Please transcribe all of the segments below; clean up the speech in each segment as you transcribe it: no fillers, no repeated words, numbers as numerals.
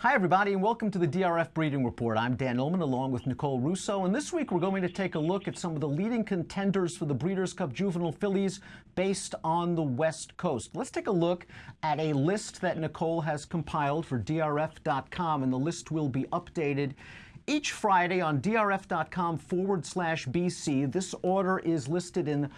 Hi, everybody, and welcome to the DRF Breeding Report. I'm Dan Illman, along with Nicole Russo, and this week we're going to take a look at some of the leading contenders for the Breeders' Cup Juvenile Fillies based on the West Coast. Let's take a look at a list that Nicole has compiled for DRF.com, and the list will be updated each Friday on drf.com/BC. This order is listed in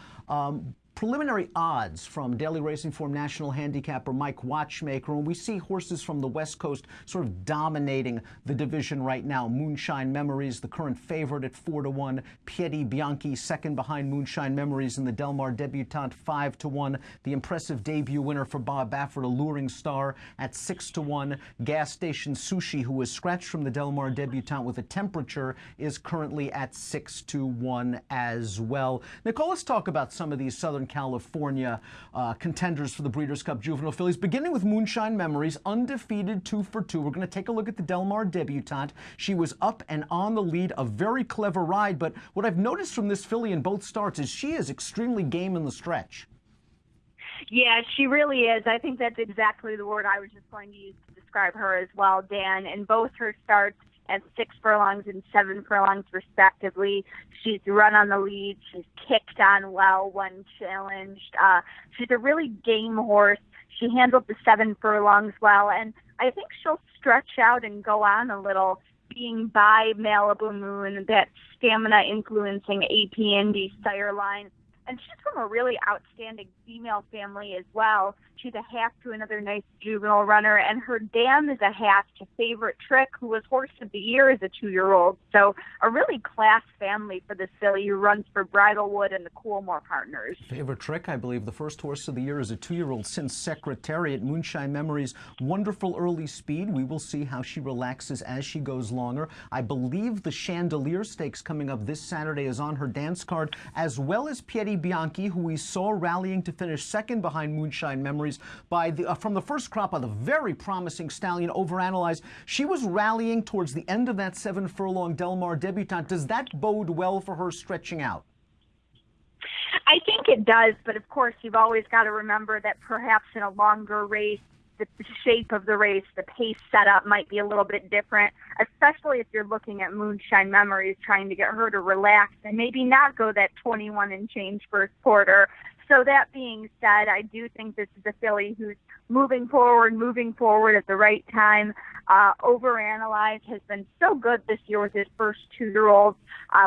preliminary odds from Daily Racing Form National Handicapper Mike Watchmaker, and we see horses from the West Coast sort of dominating the division right now. Moonshine Memories, the current favorite at 4-1. Petit Bianchi, second behind Moonshine Memories in the Del Mar debutante, 5-1. The impressive debut winner for Bob Baffert, Alluring Star, at 6-1. Gas Station Sushi, who was scratched from the Del Mar debutante with a temperature, is currently at 6-1 as well. Nicole, let's talk about some of these Southern California contenders for the Breeders' Cup Juvenile Fillies, beginning with Moonshine Memories, undefeated 2 for 2. We're going to take a look at the Del Mar debutante. She was up and on the lead, a very clever ride, but what I've noticed from this filly in both starts is she is extremely game in the stretch. Yeah, she really is. I think that's exactly the word I was just going to use to describe her as well, Dan. In both her starts at 6 furlongs and 7 furlongs respectively, she's run on the lead. She's kicked on well when challenged. She's a really game horse. She handled the 7 furlongs well, and I think she'll stretch out and go on a little, being by Malibu Moon, that stamina influencing AP Indy sire line. And she's from a really outstanding female family as well. She's a half to another nice juvenile runner, and her dam is a half to Favorite Trick, who was Horse of the Year as a 2-year-old. So a really class family for this filly, who runs for Bridlewood and the Coolmore Partners. Favorite Trick, I believe, the first Horse of the Year as a 2-year-old since Secretariat. Moonshine Memories, wonderful early speed. We will see how she relaxes as she goes longer. I believe the Chandelier Stakes coming up this Saturday is on her dance card, as well as Petit Bianchi, who we saw rallying to finish second behind Moonshine Memories by from the first crop of the very promising stallion Overanalyze. She was rallying towards the end of that 7-furlong Del Mar debutante. Does that bode well for her stretching out? I think it does, but of course you've always got to remember that perhaps in a longer race, the shape of the race, the pace setup might be a little bit different, especially if you're looking at Moonshine Memories, trying to get her to relax and maybe not go that 21 and change first quarter. So that being said, I do think this is a filly who's moving forward at the right time. Overanalyze has been so good this year with his first 2-year-olds,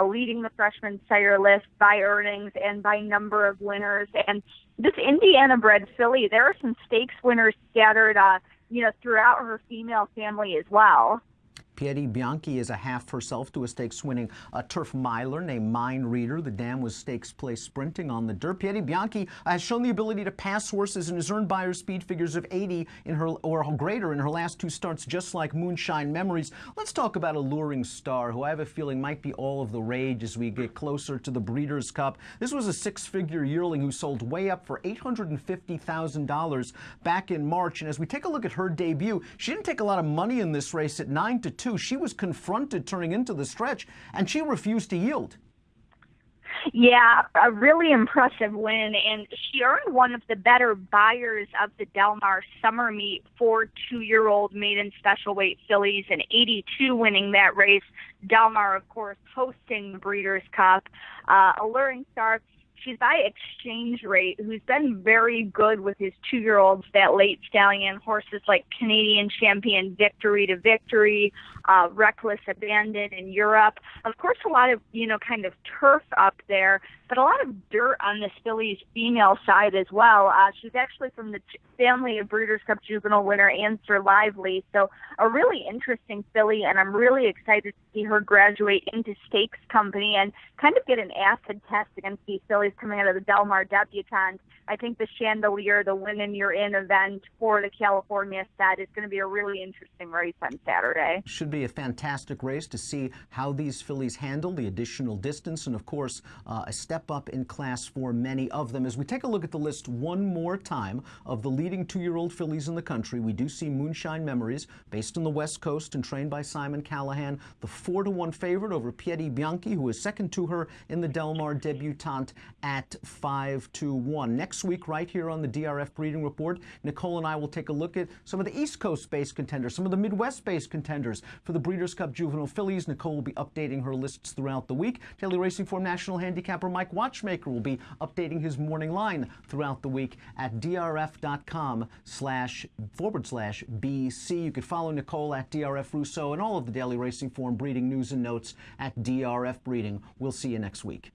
leading the freshman sire list by earnings and by number of winners. And this Indiana-bred filly, there are some stakes winners scattered, throughout her female family as well. Petit Bianchi is a half herself to a stakes-winning turf miler named Mind Reader. The dam was stakes place sprinting on the dirt. Petit Bianchi has shown the ability to pass horses and has earned buyer speed figures of 80 in her or greater in her last 2 starts, just like Moonshine Memories. Let's talk about Alluring Star, who I have a feeling might be all of the rage as we get closer to the Breeders' Cup. This was a 6-figure yearling who sold way up for $850,000 back in March. And as we take a look at her debut, she didn't take a lot of money in this race at 9-2. She was confronted turning into the stretch, and she refused to yield. Yeah, a really impressive win, and she earned one of the better buyers of the Del Mar summer meet for 2-year-old maiden special weight fillies, and 82 winning that race. Del Mar, of course, hosting the Breeders' Cup. Alluring Star, she's by Exchange Rate, who's been very good with his 2-year-olds, that late stallion, horses like Canadian Champion Victory to Victory, Reckless Abandon in Europe. Of course, a lot of, kind of turf up there, but a lot of dirt on this filly's female side as well. She's actually from the family of Breeders' Cup Juvenile winner Answer Lively, so a really interesting filly, and I'm really excited to see her graduate into stakes company and kind of get an acid test against these fillies coming out of the Del Mar debutante. I think the Chandelier, the Win and You're In event for the California set, is going to be a really interesting race on Saturday. Should be a fantastic race to see how these fillies handle the additional distance, and of course a step up in class for many of them. As we take a look at the list one more time of the leading 2-year-old fillies in the country, we do see Moonshine Memories, based on the West Coast and trained by Simon Callahan, the 4-1 favorite over Petit Bianchi, who is second to her in the Del Mar debutante at 5-1. Next week, right here on the DRF Breeding Report, Nicole and I will take a look at some of the East Coast-based contenders, some of the Midwest-based contenders for the Breeders' Cup Juvenile Fillies. Nicole will be updating her lists throughout the week. Daily Racing Form National Handicapper Mike Watchmaker will be updating his morning line throughout the week at drf.com/BC. You could follow Nicole at DRF Russo and all of the Daily Racing Form breeding news and notes at DRF Breeding. We'll see you next week.